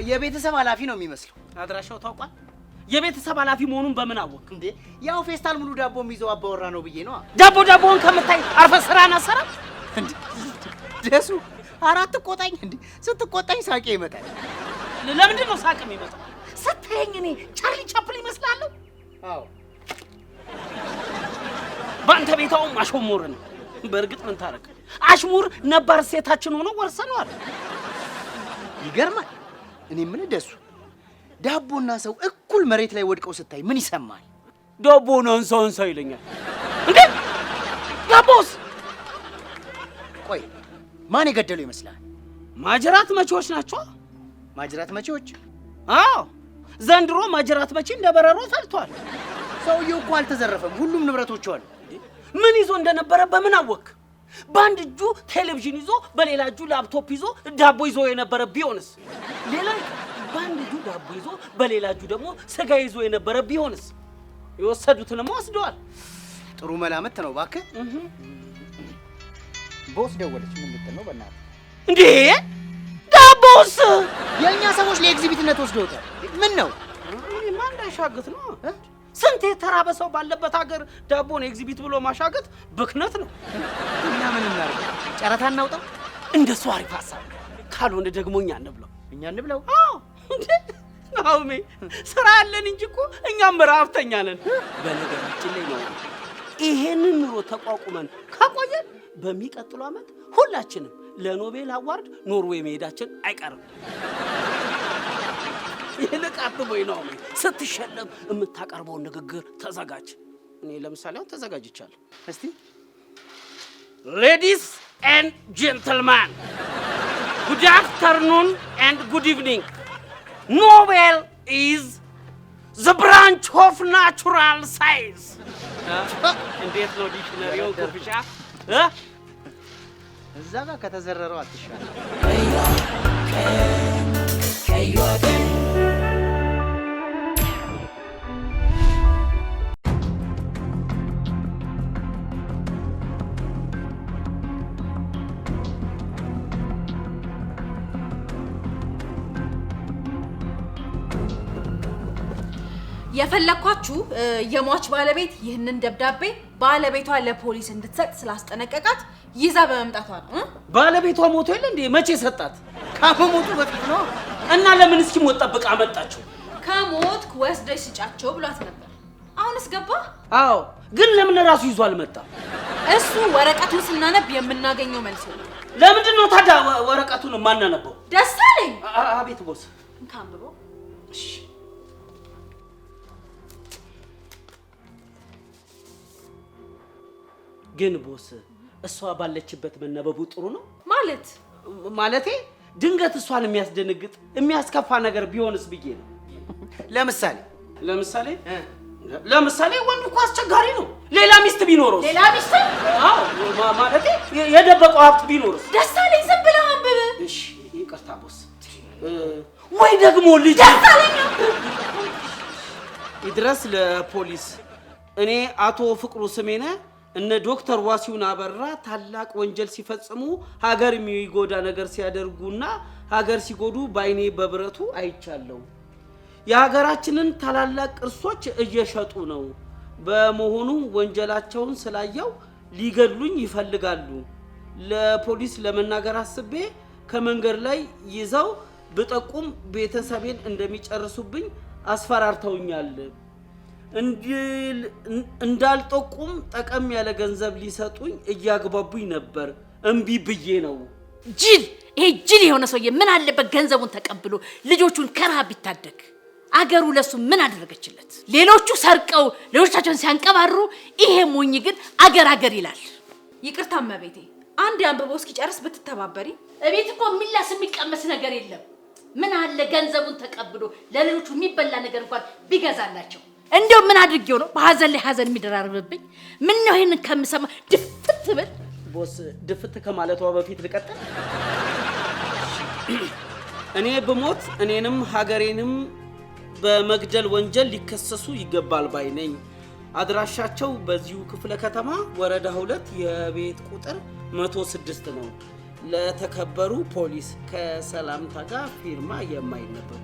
የቤተሰብ ኃላፊ ነው የሚመስለው። አድራሻው ታውቋል? የቤተሰብ ኃላፊ መሆኑን በምን አወቅ እንዴ? ያው ፌስታል ሙሉ ዳቦ የሚይዘው አባወራ ነው ብዬ ነው። ዳቦውን ከምታይ አርፈ ስራና ሰራ እንዴ? ደሱ አራት ቆጣኝ እንዴ? ስትቆጣኝ ሳቄ ይመጣል። ለምንድን ነው ሳቅ የሚመጣው? ስታየኝ እኔ ቻርሊ ቻፕሊን ይመስላለሁ? አዎ። በአንተ ቤታው አሽሙር ነው። በእርግጥ ምን ታረቅ? አሽሙር ነባር ሴታችን ሆኖ ወርሰነዋል። ይገርማል። እኔ ምን ደሱ ዳቦና ሰው እኩል መሬት ላይ ወድቀው ስታይ ምን ይሰማል? ዳቦን አንሳ ይለኛል እንዴ? ዳቦስ? ቆይ ማን የገደለው ይመስላል? ማጅራት መቼዎች ናቸው። ማጅራት መቼዎች? አዎ፣ ዘንድሮ ማጅራት መቼ እንደበረሮ ፈልቷል። ሰውየው እኮ አልተዘረፈም፣ ሁሉም ንብረቶቹ አሉ። ምን ይዞ እንደነበረ በምን አወቅ? በአንድ እጁ ቴሌቪዥን ይዞ በሌላ እጁ ላፕቶፕ ይዞ ዳቦ ይዞ የነበረ ቢሆንስ? ሌላ በአንድ እጁ ዳቦ ይዞ በሌላ እጁ ደግሞ ስጋ ይዞ የነበረ ቢሆንስ? የወሰዱትንም ወስደዋል። ጥሩ መላምት ነው እባክህ። ቦስ ደወለች። ምን ልትል ነው በእናትህ? እንዴ ዳቦስ? የእኛ ሰዎች ለኤግዚቢትነት ወስደውታል። ምን ነው? ማን እንዳይሻግት ነው? ስንት የተራበ ሰው ባለበት ሀገር ዳቦን ኤግዚቢት ብሎ ማሻገት ብክነት ነው። እና ምን እናድርግ? ጨረታ እናውጣው? እንደሱ አሪፍ ሀሳብ። ካልሆነ ደግሞ እኛ እንብለው። አዎ እንዴ ናውሜ፣ ስራ አለን እንጂ እኮ እኛም ረሀብተኛ ነን። በነገራችን ላይ ነው ይሄንን ኑሮ ተቋቁመን ካቆየን በሚቀጥለው ዓመት ሁላችንም ለኖቤል አዋርድ ኖርዌይ መሄዳችን አይቀርም። ይልቅ አትበይ ነው ስትሸለም የምታቀርበው ንግግር ተዘጋጅ። እኔ ለምሳሌ አሁን ተዘጋጅቻለሁ። እስቲ ሌዲስ ኤንድ ጀንትልማን ጉድ አፍተርኑን ኤንድ ጉድ ኢቭኒንግ ኖቤል ኢዝ ዘ ብራንች ኦፍ ናቹራል ሳይንስ። እንዴት ነው ዲክሽነሪው ኮፍሻ? እዛ ጋር ከተዘረረው አትሻል። የፈለኳችሁ የሟች ባለቤት ይህንን ደብዳቤ ባለቤቷ ለፖሊስ እንድትሰጥ ስላስጠነቀቃት ይዛ በመምጣቷ ነው። ባለቤቷ ሞቶ የለ እንዴ? መቼ ሰጣት? ከሞቱ በፊት ነው። እና ለምን እስኪሞት ጠብቃ አመጣችሁ? ከሞትክ ወስደሽ ስጫቸው ብሏት ነበር። አሁንስ ገባ? አዎ፣ ግን ለምን ራሱ ይዞ አልመጣም? እሱ ወረቀቱን ስናነብ የምናገኘው መልስ ነው። ለምንድን ነው ታዲያ ወረቀቱን ማናነበው? ደስ አለኝ። አቤት ቦስ። እንካንብበው። እሺ ግን ቦስ እሷ ባለችበት መነበቡ ጥሩ ነው ማለት? ማለቴ ድንገት እሷን የሚያስደነግጥ የሚያስከፋ ነገር ቢሆንስ ብዬ ነው። ለምሳሌ ለምሳሌ ወንድ እኮ አስቸጋሪ ነው። ሌላ ሚስት ቢኖርስ? ሌላ ሚስት? አዎ ማለት የደበቀው ሀብት ቢኖርስ? ደሳለኝ ዝም ብለህ አንብብ። እሺ ይቅርታ ቦስ። ወይ ደግሞ ልጅ ደሳለኝ ይድረስ ለፖሊስ። እኔ አቶ ፍቅሩ ስሜነ እነ ዶክተር ዋሲውን አበራ ታላቅ ወንጀል ሲፈጽሙ ሀገር የሚጎዳ ነገር ሲያደርጉና ሀገር ሲጎዱ ባይኔ በብረቱ አይቻለሁ። የሀገራችንን ታላላቅ ቅርሶች እየሸጡ ነው። በመሆኑ ወንጀላቸውን ስላየው ሊገድሉኝ ይፈልጋሉ። ለፖሊስ ለመናገር አስቤ ከመንገድ ላይ ይዘው ብጠቁም ቤተሰቤን እንደሚጨርሱብኝ አስፈራርተውኛል። እንዳልጠቁም ጠቀም ያለ ገንዘብ ሊሰጡኝ እያግባቡኝ ነበር። እምቢ ብዬ ነው። ጅል! ይሄ ጅል የሆነ ሰውዬ ምን አለበት ገንዘቡን ተቀብሎ ልጆቹን ከረሃብ ቢታደግ። አገሩ ለሱ ምን አደረገችለት? ሌሎቹ ሰርቀው ሌሎቻቸውን ሲያንቀባሩ፣ ይሄ ሞኝ ግን አገር አገር ይላል። ይቅርታ እመቤቴ፣ አንድ አንብበው እስኪጨርስ ብትተባበሪ። እቤት እኮ የሚላስ የሚቀመስ ነገር የለም። ምን አለ ገንዘቡን ተቀብሎ ለሌሎቹ የሚበላ ነገር እንኳን ቢገዛላቸው። እንደው ምን አድርጌው ነው በሐዘን ላይ ሐዘን የሚደራርብብኝ? ምን ነው ይሄንን ከምሰማ ድፍት ብል። ቦስ ድፍት ከማለቷ በፊት ልቀጥል። እኔ ብሞት እኔንም ሀገሬንም በመግደል ወንጀል ሊከሰሱ ይገባል ባይ ነኝ። አድራሻቸው በዚሁ ክፍለ ከተማ ወረዳ 2 የቤት ቁጥር 106 ነው። ለተከበሩ ፖሊስ ከሰላምታ ጋር ፊርማ የማይነበብ።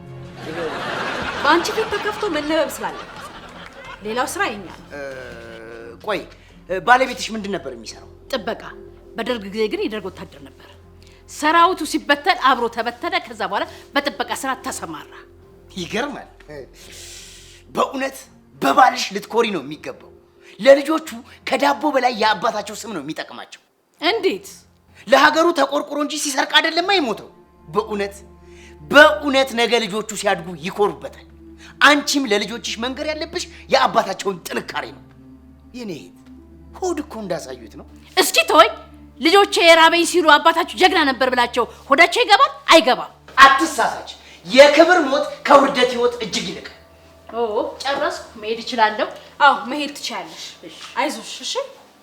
በአንቺ ፊት ተከፍቶ መነበብ ስላለበት ሌላው ስራ የኛ ነው። ቆይ ባለቤትሽ ምንድን ነበር የሚሰራው? ጥበቃ። በደርግ ጊዜ ግን የደርግ ወታደር ነበር። ሰራዊቱ ሲበተን አብሮ ተበተነ። ከዛ በኋላ በጥበቃ ስራ ተሰማራ። ይገርማል። በእውነት በባልሽ ልትኮሪ ነው የሚገባው። ለልጆቹ ከዳቦ በላይ የአባታቸው ስም ነው የሚጠቅማቸው። እንዴት? ለሀገሩ ተቆርቆሮ እንጂ ሲሰርቅ አይደለም የሞተው። በእውነት ነገ ልጆቹ ሲያድጉ ይኮሩበታል። አንቺም ለልጆችሽ መንገር ያለብሽ የአባታቸውን ጥንካሬ ነው። የኔ ሆድ እኮ እንዳሳዩት ነው። እስኪ ተወኝ። ልጆቼ የራበኝ ሲሉ አባታችሁ ጀግና ነበር ብላቸው ሆዳቸው ይገባል? አይገባም። አትሳሳች። የክብር ሞት ከውርደት ህይወት እጅግ ይልቃል። ጨረስኩ። መሄድ እችላለሁ? አዎ መሄድ ትችያለሽ። አይዞሽ። እሺ፣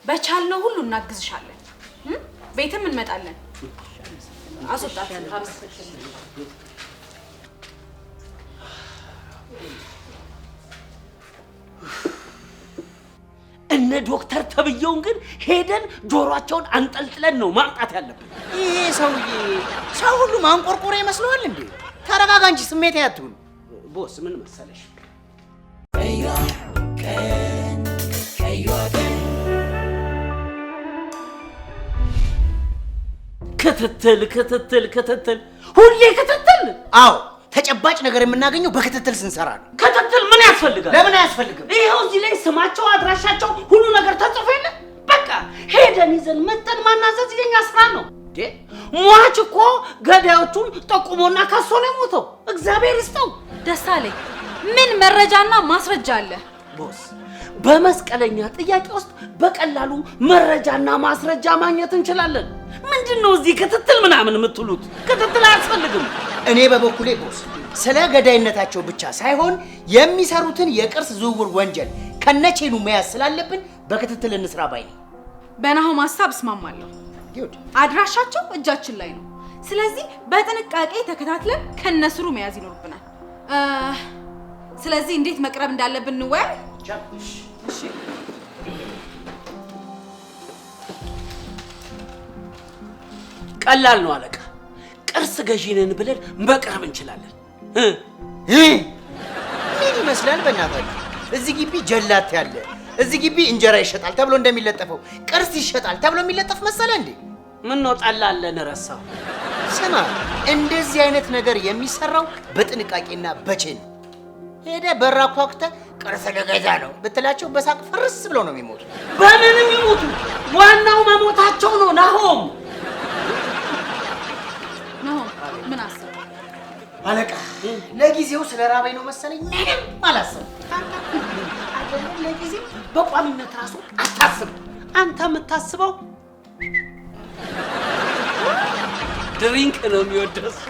በቻልነው ሁሉ እናግዝሻለን። ቤትም እንመጣለን። አስወጣት። እነ ዶክተር ተብየውን ግን ሄደን ጆሮአቸውን አንጠልጥለን ነው ማምጣት ያለብን። ይሄ ሰውዬ ሰው ሁሉ ማንቆርቆሪያ ይመስለዋል እንዴ? ተረጋጋ እንጂ ስሜት ያትሁን። ቦስ ምን መሰለሽ፣ ክትትል ሁሌ ክትትል። አዎ ተጨባጭ ነገር የምናገኘው በክትትል ስንሰራ ነው። ክትትል ምን ያስፈልጋል? ለምን አያስፈልግም? ይሄው እዚህ ላይ ስማቸው፣ አድራሻቸው፣ ሁሉ ነገር ተጽፎ የለ። በቃ ሄደን ይዘን መተን ማናዘዝ የኛ ስራ ነው። ሟች እኮ ገዳዮቹን ጠቁሞና ከሶ ነው የሞተው። እግዚአብሔር ይስጠው። ደሳለኝ፣ ምን መረጃና ማስረጃ አለ? ቦስ በመስቀለኛ ጥያቄ ውስጥ በቀላሉ መረጃና ማስረጃ ማግኘት እንችላለን። ምንድነው እዚህ ክትትል ምናምን የምትሉት? ክትትል አያስፈልግም። እኔ በበኩሌ ቦስ ስለ ገዳይነታቸው ብቻ ሳይሆን የሚሰሩትን የቅርስ ዝውውር ወንጀል ከነቼኑ መያዝ ስላለብን በክትትል እንስራ ባይ ነኝ። በናሆም ሀሳብ እስማማለሁ። አድራሻቸው እጃችን ላይ ነው። ስለዚህ በጥንቃቄ ተከታትለን ከነስሩ መያዝ ይኖርብናል። ስለዚህ እንዴት መቅረብ እንዳለብን እንወያይ። እሺ። ቀላል ነው አለቃ። ቅርስ ገዢ ነን ብለን መቅረብ እንችላለን። ምን ይመስላል በእናታችሁ? እዚህ ግቢ ጀላት ያለ፣ እዚህ ግቢ እንጀራ ይሸጣል ተብሎ እንደሚለጠፈው ቅርስ ይሸጣል ተብሎ የሚለጠፍ መሰለ እንዴ? ምን ነው ጠላለን ረሳው። ስማ፣ እንደዚህ አይነት ነገር የሚሰራው በጥንቃቄና በቼን። ሄደ በራ ኳክተ ቅርስ ልገዛ ነው ብትላቸው በሳቅ ፍርስ ብለው ነው የሚሞቱ። በምንም ይሞቱ፣ ዋናው መሞታቸው ነው። ናሆም ምን አሰብ? አለቃ ለጊዜው ስለ ራበኝ ነው መሰለኝ ምንም አላሰብም። አይደለም ለጊዜው በቋሚነት ራሱ አታስብ። አንተ የምታስበው ድሪንክ ነው የሚወደሱ።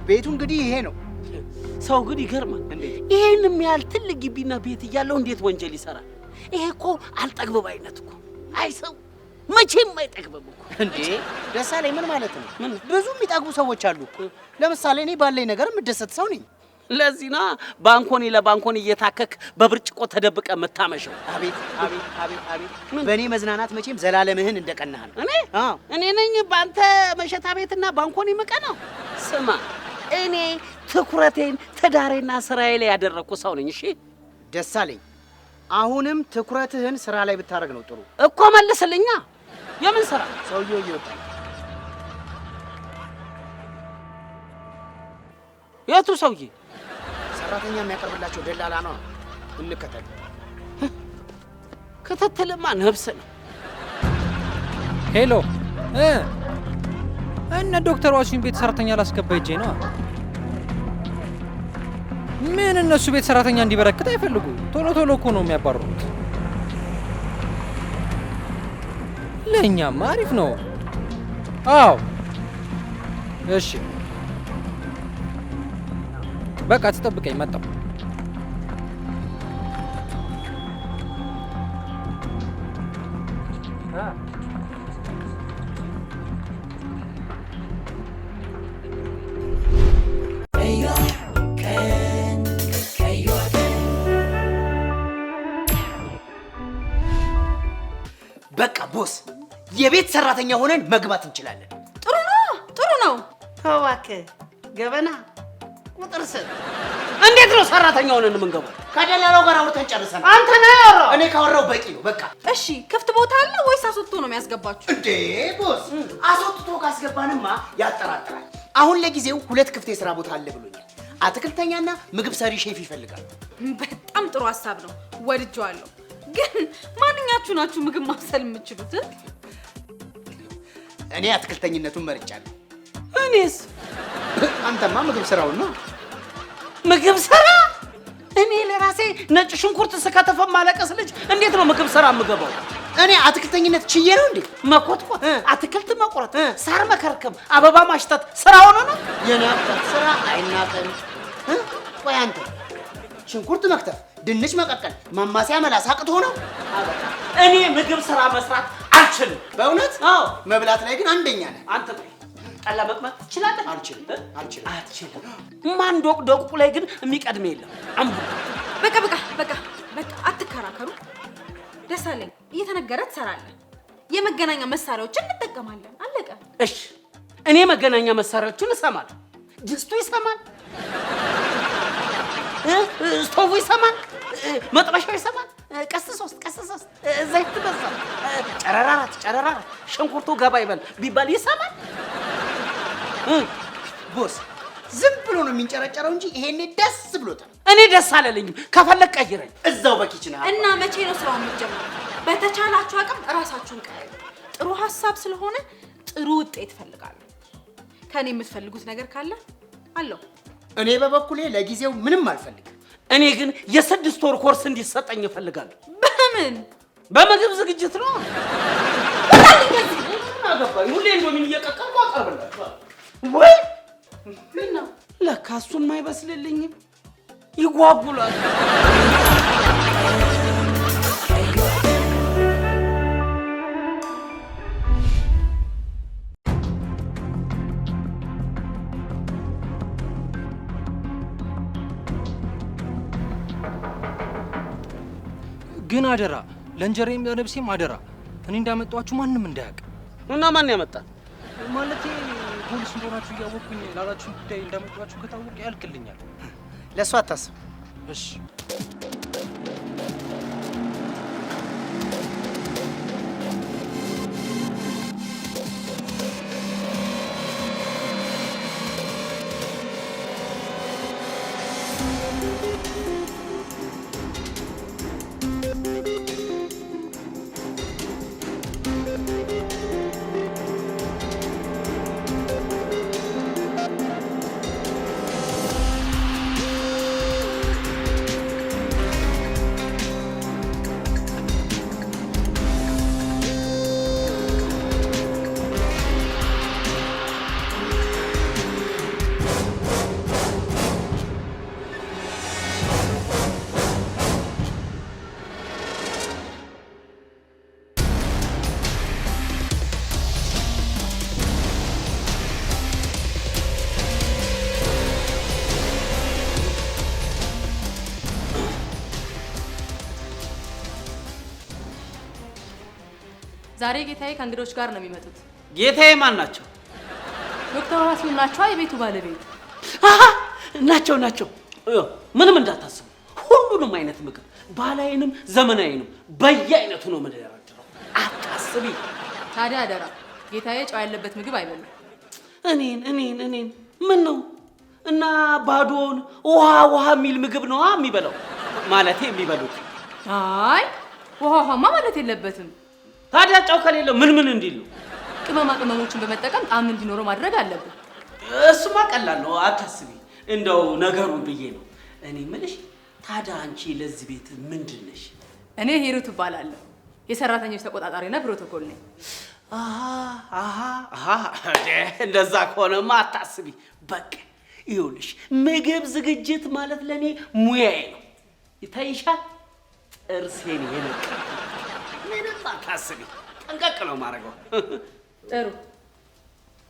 ቤቱ እንግዲህ ይሄ ነው። ሰው ግን ይገርማል። ይሄንም ያህል ትልቅ ግቢና ቤት እያለው እንዴት ወንጀል ይሰራል? ይሄ እኮ አልጠግብ ባይነት እኮ። አይ ሰው መቼም አይጠግብም እኮ። እንዴ ደሳለኝ ምን ማለት ነው? ብዙ የሚጠግቡ ሰዎች አሉ እኮ። ለምሳሌ እኔ ባለኝ ነገር የምደሰት ሰው ነኝ። ለዚህ ነው ባንኮኒ ለባንኮኒ እየታከክ በብርጭቆ ተደብቀ መታመሸው። አቤት አቤት አቤት አቤት! በእኔ መዝናናት መቼም ዘላለምህን እንደቀናሃል። እኔ ነኝ ባንተ መሸታ ቤትና ባንኮኒ መቀናው? ስማ እኔ ትኩረቴን ትዳሬና ስራዬ ላይ ያደረኩ ሰው ነኝ። እሺ ደሳለኝ፣ አሁንም ትኩረትህን ስራ ላይ ብታደርግ ነው ጥሩ እኮ። መልስልኛ። የምን ስራ? ሰውዬው እየወጣ የቱ ሰውዬ? ሰራተኛ የሚያቀርብላቸው ደላላ ነው። እንከተል። ክትትልማ ነብስ ነው። ሄሎ እነ ዶክተር ዋሲን ቤት ሰራተኛ ላስገባ ሂጄ ነው። ምን እነሱ ቤት ሰራተኛ እንዲበረክት አይፈልጉ። ቶሎ ቶሎ እኮ ነው የሚያባርሩት። ለእኛማ አሪፍ ነው። አዎ እሺ በቃ ትጠብቀኝ፣ መጣሁ። በቃ ቦስ፣ የቤት ሰራተኛ ሆነን መግባት እንችላለን። ጥሩ ነው ጥሩ ነው። እባክህ ገበና ቁጥር ስንት? እንዴት ነው ሰራተኛ ሆነን የምንገባው? ከደላላው ጋር አውርተን ጨርሰናል። አንተ ነህ ያወራው። እኔ ካወራው በቂ ነው። በቃ እሺ፣ ክፍት ቦታ አለ ወይስ አስወጥቶ ነው የሚያስገባችሁ? እንዴ ቦስ፣ አስወጥቶ ካስገባንማ ያጠራጥራል። አሁን ለጊዜው 2 ክፍት የሥራ ቦታ አለ ብሎኛል። አትክልተኛና ምግብ ሰሪ ሼፍ ይፈልጋሉ። በጣም ጥሩ ሀሳብ ነው፣ ወድጄዋለሁ። ግን ማንኛችሁ ናችሁ ምግብ ማብሰል የምትችሉት? እኔ አትክልተኝነቱን መርጫለሁ። እኔስ? አንተማ ምግብ ስራውን ነው። ምግብ ስራ? እኔ ለራሴ ነጭ ሽንኩርት ስከተፈ ማለቀስ ልጅ እንዴት ነው ምግብ ስራ የምገባው? እኔ አትክልተኝነት ችዬ ነው እንዴ? መኮትኮት፣ አትክልት መቁረጥ፣ ሳር መከርከም፣ አበባ ማሽተት ስራ ሆኖ ነው? የኔ አባት ስራ አይናቀም። ቆይ አንተ ሽንኩርት መክተፍ፣ ድንች መቀቀል፣ ማማሲያ መላስ አቅቶ ነው? እኔ ምግብ ስራ መስራት አልችልም። በእውነት? አዎ። መብላት ላይ ግን አንደኛ ነህ አንተ። ጠላ መቅመጥ ትችላለህ? አልችልም። አትችልም። ማን ዶቅ ላይ ግን የሚቀድም የለም። አምቡ በቃ በቃ በቃ በቃ አትከራከሩ። ደሳለኝ፣ እየተነገረ ትሰራለህ። የመገናኛ መሳሪያዎችን እንጠቀማለን። አለቀ። እሺ፣ እኔ መገናኛ መሳሪያዎችን እሰማለሁ። ድስቱ ይሰማል፣ ስቶቭ ይሰማል፣ መጥበሻው ይሰማል። ቀስ ሶስት ዘይት በዛ፣ ጨረራራት ሽንኩርቱ ገባ ይበል ቢባል ይሰማል። ቦስ ዝም ብሎ ነው የሚንጨረጨረው እንጂ ይሄኔ ደስ ብሎታል። እኔ ደስ አላለኝም። ከፈለግ ቀይረኝ እዛው በኪችን። እና መቼ ነው ስራው የምትጀምሩት? በተቻላችሁ አቅም እራሳችሁን ቀይሩ። ጥሩ ሀሳብ ስለሆነ ጥሩ ውጤት እፈልጋለሁ። ከኔ የምትፈልጉት ነገር ካለ አለው። እኔ በበኩሌ ለጊዜው ምንም አልፈልግም። እኔ ግን የ6 ወር ኮርስ እንዲሰጠኝ እፈልጋለሁ። በምን? በምግብ ዝግጅት ነው። አገባኝ። ሁሌ እንደምን እየቀቀልኩ አቀርብላችኋለሁ። ወይ ምን ነው ለካ እሱም አይበስልልኝም። ይጓጉላል። ግን አደራ ለእንጀራዬም ለነብሴም አደራ፣ እኔ እንዳመጣኋችሁ ማንም እንዳያውቅ። እና ማን ያመጣ? ማለቴ ፖሊስ እንደሆናችሁ እያወቅኩኝ ላላችሁ ጉዳይ እንዳመጣኋችሁ ከታወቀ ያልቅልኛል። ለእሱ አታስብ እሺ? ዛሬ ጌታዬ ከእንግዶች ጋር ነው የሚመጡት። ጌታዬ ማን ናቸው? ዶክተር ዋሲሁን ናቸው፣ የቤቱ ባለቤት ናቸው። ምንም እንዳታስቡ፣ ሁሉንም አይነት ምግብ ባህላዊንም ዘመናዊንም በየአይነቱ ነው የምንደረድረው። አታስቢ። ታዲያ አደራ ጌታዬ ጨው ያለበት ምግብ አይበሉም። እኔን ምን ነው እና ባዶን ውሃ የሚል ምግብ ነው የሚበላው ማለት የሚበሉት? አይ ውሃማ ማለት የለበትም። ታዲያ ጨው ከሌለው ምን እንዲል ነው? ቅመማ ቅመሞችን በመጠቀም ጣዕም እንዲኖረው ማድረግ አለብን። እሱማ ቀላል ነው፣ አታስቢ። እንደው ነገሩን ብዬ ነው። እኔ የምልሽ ታዲያ አንቺ ለዚህ ቤት ምንድን ነሽ? እኔ ሂሩት እባላለሁ። የሰራተኞች ተቆጣጣሪና ፕሮቶኮል ነኝ። እንደዛ ከሆነማ አታስቢ። በቃ ይኸውልሽ ምግብ ዝግጅት ማለት ለእኔ ሙያዬ ነው። ይታይሻል፣ ጥርሴን የነቀ ምንም አታስቢ። ጠንቀቅ ነው የማደርገው። ጥሩ።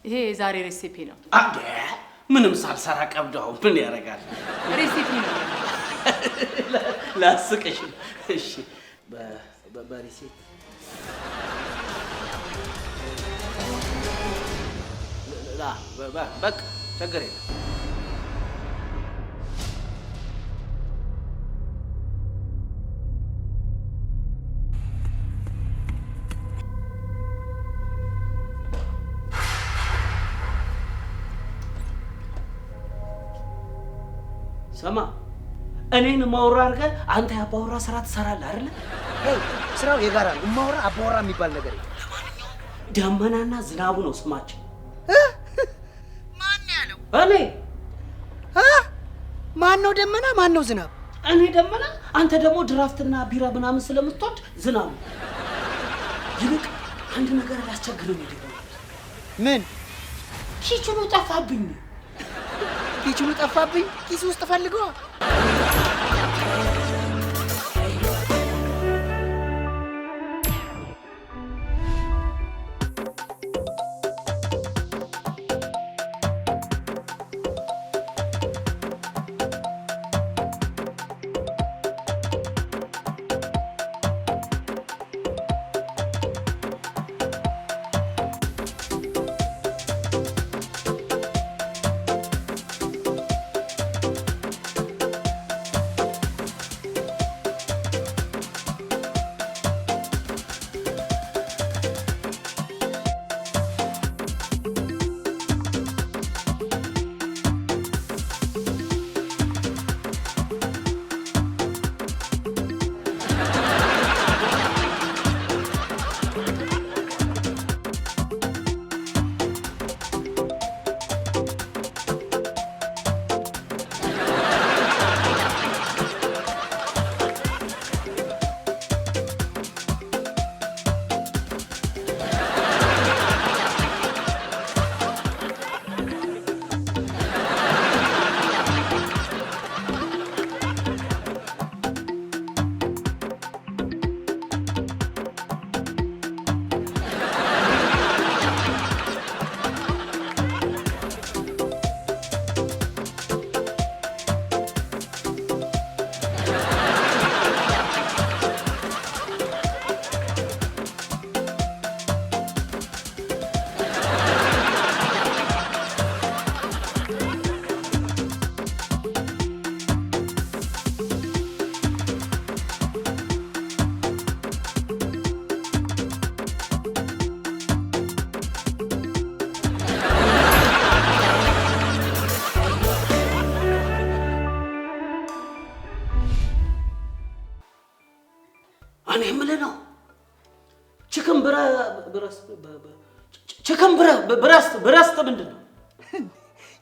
ይሄ የዛሬ ሬሲፒ ነው። ምንም ሳልሰራ ቀብዳው ምን ያደርጋል? ሬሲፒ ነው። ላስቅሽ። እሺ፣ በሬሲፒ በቃ ችግር የለም። ሰማ፣ እኔን ማውራ አድርገህ አንተ ያባወራ ስራ ትሰራለህ አይደለ? ስራው የጋራ ነው። ማውራ አባወራ የሚባል ነገር የለም። ደመናና ዝናቡ ነው ስማችን። ማን ያለው? እኔ። ማን ነው ደመና? ማን ነው ዝናብ? እኔ ደመና፣ አንተ ደግሞ ድራፍትና ቢራ ምናምን ስለምትወድ ዝናቡ። ይልቅ አንድ ነገር ላስቸግረኝ ነው። ምን? ኪችኑ ጠፋብኝ። ኪችኑ ጠፋብኝ? ኪስ ውስጥ ፈልገዋ። እኔ የምልህ ነው ብረስት ምንድን ነው?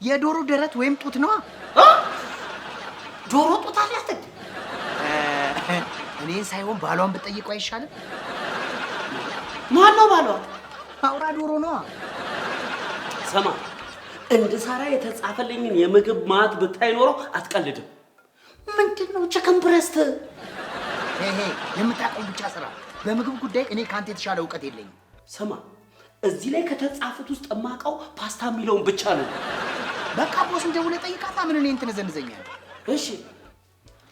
የዶሮ ደረት ወይም ጡት ነዋ። ዶሮ ጡት አላት? እኔን ሳይሆን ባሏን ብትጠይቀው አይሻልም? ማን ነው ባሏ? አውራ ዶሮ ነዋ። ሰማ፣ እንድሰራ የተጻፈልኝን የምግብ ማት ብታይ ኖሮ አትቀልድም። ምንድን ነው ቺክን ብረስት? የምታውቀው ብቻ ስራ። በምግብ ጉዳይ እኔ ከአንተ የተሻለ እውቀት የለኝም። ስማ፣ እዚህ ላይ ከተጻፉት ውስጥ የማውቀው ፓስታ የሚለውን ብቻ ነው። በቃ ቦስን ደውለህ ጠይቃታ። ምን እኔን ትነዘንዘኛለህ? እሺ፣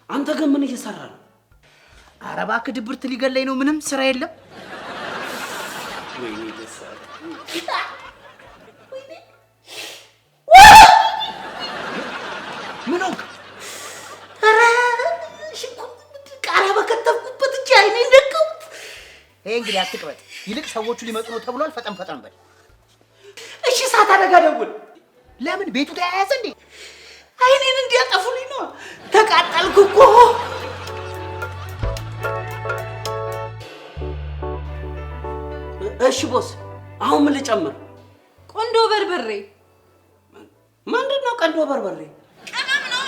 አንተ ግን ምን እየሰራ ነው? ኧረ እባክህ ድብርት ሊገለኝ ነው። ምንም ስራ የለም። ወይኔ ደስ አለ። ምን ሆንክ? ኧረ ሽንኩርት ቃሪያ በከተፍኩበት እጅ አይኔን ደቀውት። ይሄ እንግዲህ አትቅበጥ። ይልቅ ሰዎቹ ሊመጡ ነው ተብሏል። ፈጠን ፈጠን በል። እሺ እሳት አደጋ ደውል። ለምን ቤቱ ተያያዘ እንዴ? አይኔን እንዲያጠፉልኝ ነው። ተቃጠልኩ እኮ። እሺ ቦስ፣ አሁን ምን ልጨምር? ቆንዶ በርበሬ። ምንድን ነው ቆንዶ በርበሬ? ቅመም ነው።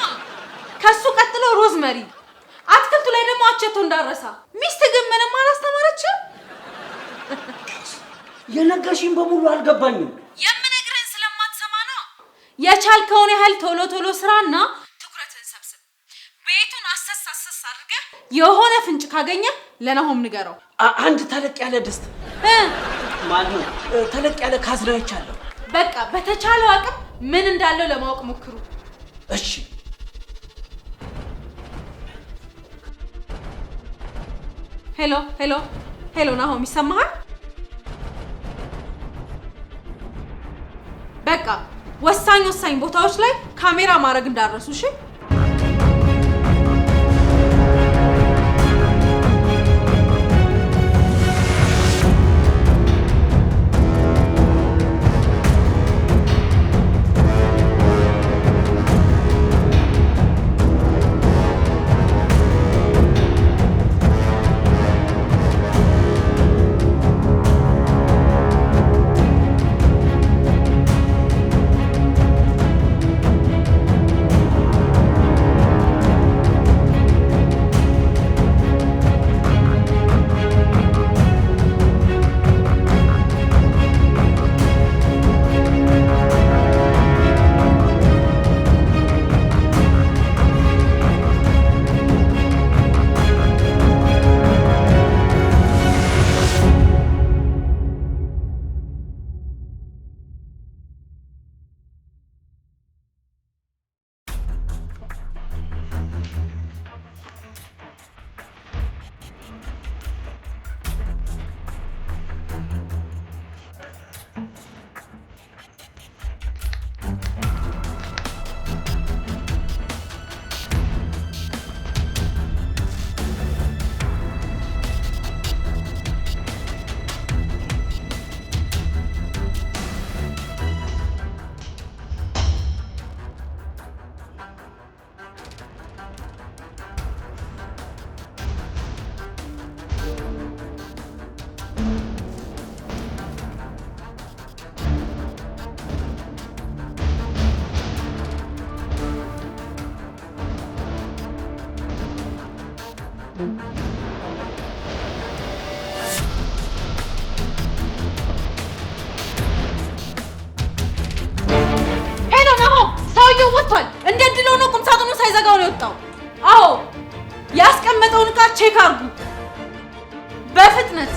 ከሱ ቀጥሎ ሮዝመሪ፣ አትክልቱ ላይ ደግሞ አቸቶ እንዳረሳ። ሚስት ግን ምንም አላስተማረችም? የነገርሽኝ በሙሉ አልገባኝም። የምነግርህን ስለማትሰማ ነው። የቻልከውን ያህል ቶሎ ቶሎ ስራና ትኩረትን ሰብስብ። ቤቱን አሰስ አድርገህ የሆነ ፍንጭ ካገኘ ለናሆም ንገረው። አንድ ተለቅ ያለ ድስት ማነው? ተለቅ ያለ ካዝና ይቻለሁ። በቃ በተቻለው አቅም ምን እንዳለው ለማወቅ ሞክሩ። እሺ። ሄሎ ሄሎ ሄሎ፣ ናሆም ይሰማሃል? በቃ ወሳኝ ቦታዎች ላይ ካሜራ ማድረግ እንዳረሱ። እሺ ሳይዘጋው ነው የወጣው። አዎ ያስቀመጠውን ዕቃ ቼክ አድርጉ በፍጥነት።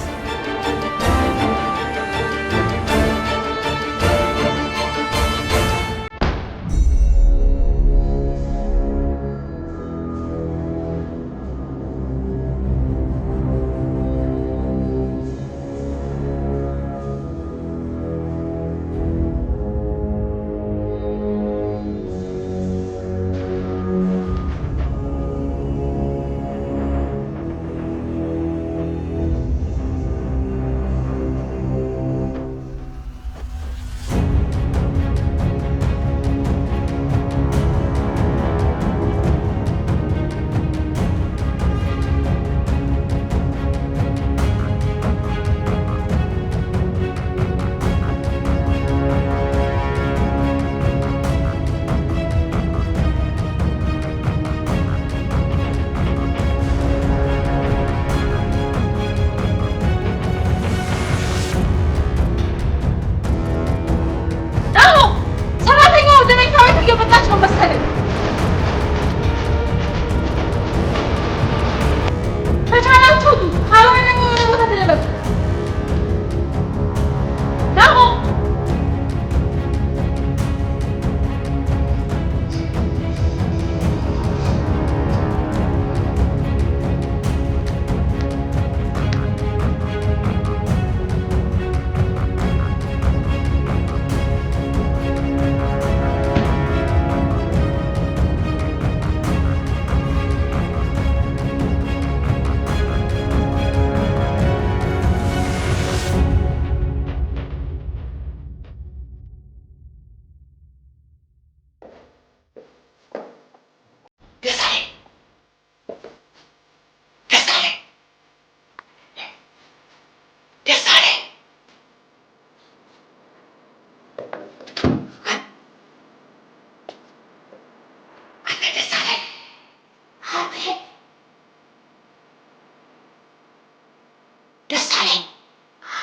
ደሳለኝ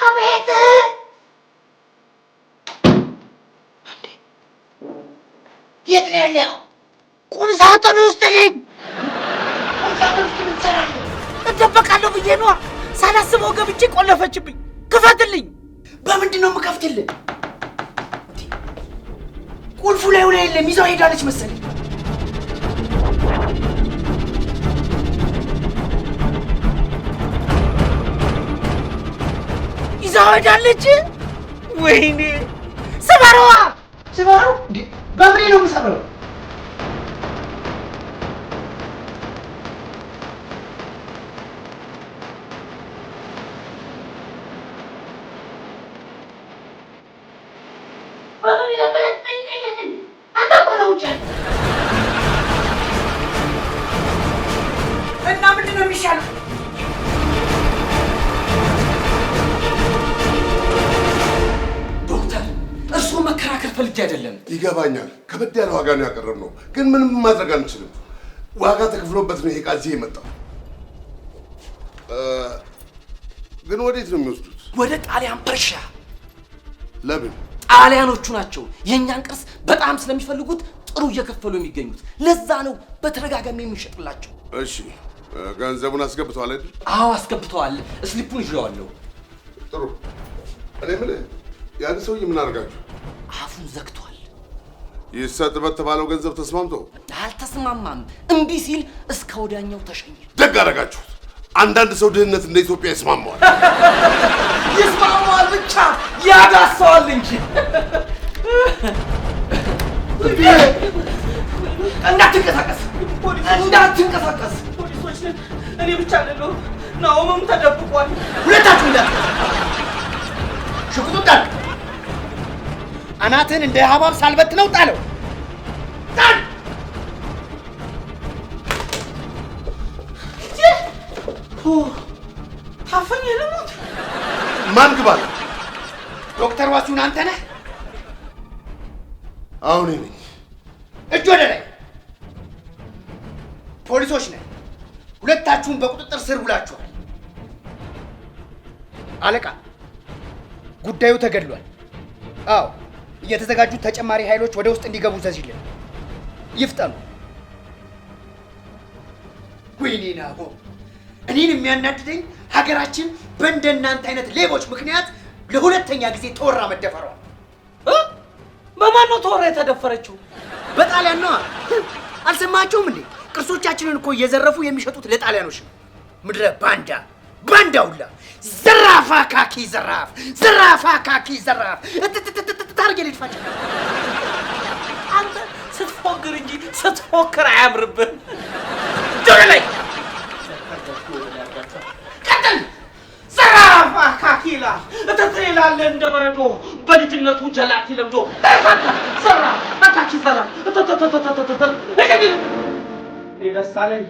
አቤት የት ነው ያለው? ቁም ሳጥን ውስጥ ነኝ። ቁም ሳጥን ውስጥ ምን ትሰራለህ? እደበቃለሁ ብዬ ነዋ። ሳላስበው ገብቼ ቆለፈችብኝ። ክፈትልኝ። በምንድን ነው የምከፍትልህ? ቁልፉ ላይ የለም። ይዛው ሄዳለች መሰለኝ። ይዛው ሄዳለች። ወይኔ ስበረዋ! ስበረው? በምኔ ነው የምሰበረው? እና ምንድን ነው የሚሻለው? ዶክተር፣ እርስዎ መከራከር ፈልጌ አይደለም። ይገባኛል። ከበድ ያለ ዋጋ ነው ያቀረብነው፣ ግን ምንም ማድረግ አንችልም። ዋጋ ተከፍሎበት ነው ይሄ ዕቃ እዚህ የመጣው። ግን ወዴት ነው የሚወስዱት? ወደ ጣሊያን ፐርሺያ። ለምን? ጣሊያኖቹ ናቸው የእኛን ቅርስ በጣም ስለሚፈልጉት ጥሩ እየከፈሉ የሚገኙት። ለዛ ነው በተደጋጋሚ የሚሸጥላቸው። እሺ፣ ገንዘቡን አስገብተዋል አይደል? አዎ አስገብተዋል። ስሊፑን ይዤዋለሁ። ጥሩ። እኔ የምልህ ያን ሰውዬ ምን አደርጋችሁ? አፉን ዘግቷል። ይሰጥ በተባለው ገንዘብ ተስማምቶ አልተስማማም። እምቢ ሲል እስከ ወዲያኛው ተሸኘ። ደግ አደረጋችሁት። አንዳንድ ሰው ድህነት እንደ ኢትዮጵያ ይስማማዋል። ይስማማዋል ብቻ ያዳሰዋል እንጂ። እንዳትንቀሳቀስ እንዳትንቀሳቀስ። ፖሊሶች ነን። እኔ ብቻ አይደለሁ፣ ናኦምም ተደብቋል። ሁለታችሁ እንዳት ሽጉጡ ጣል። አናትን እንደ ሀባብ ሳልበት ነው ጣለው። ጣል። ታፈኝ ልሙት። ማን ግባል? ዶክተር ዋሲሁን አንተ ነህ? አሁን ነኝ። እጅ ወደ ላይ። ፖሊሶች ነን። ሁለታችሁም በቁጥጥር ስር ውላችኋል። አለቃ፣ ጉዳዩ ተገድሏል። አዎ፣ እየተዘጋጁት ተጨማሪ ኃይሎች ወደ ውስጥ እንዲገቡ ዘዝልን። ይፍጠኑ። ወይኔ ናሆ፣ እኔን የሚያናድደኝ ሀገራችን በእንደናንተ አይነት ሌቦች ምክንያት ለሁለተኛ ጊዜ ተወራ መደፈሯ። በማን ነው ተወራ የተደፈረችው? በጣሊያን ነዋ። አልሰማችሁም እንዴ? ቅርሶቻችንን እኮ እየዘረፉ የሚሸጡት ለጣሊያኖች ነው። ምድረ ባንዳ ባንዳ ሁላ! ዘራፋ ካኪ ዘራፍ፣ ዘራፋ ካኪ ዘራፍ። ታርጌ ልድፋቸው። አንተ ስትፎክር እንጂ ስትፎክር አያምርብህ። ጆሮ ላይ ቀጥል። ዘራፋ ካኪላ እተትላለ እንደ በረዶ በልጅነቱ ጀላቲ ለምዶ ዘራ አካኪ ዘራ እኔ ደስ አለኝ።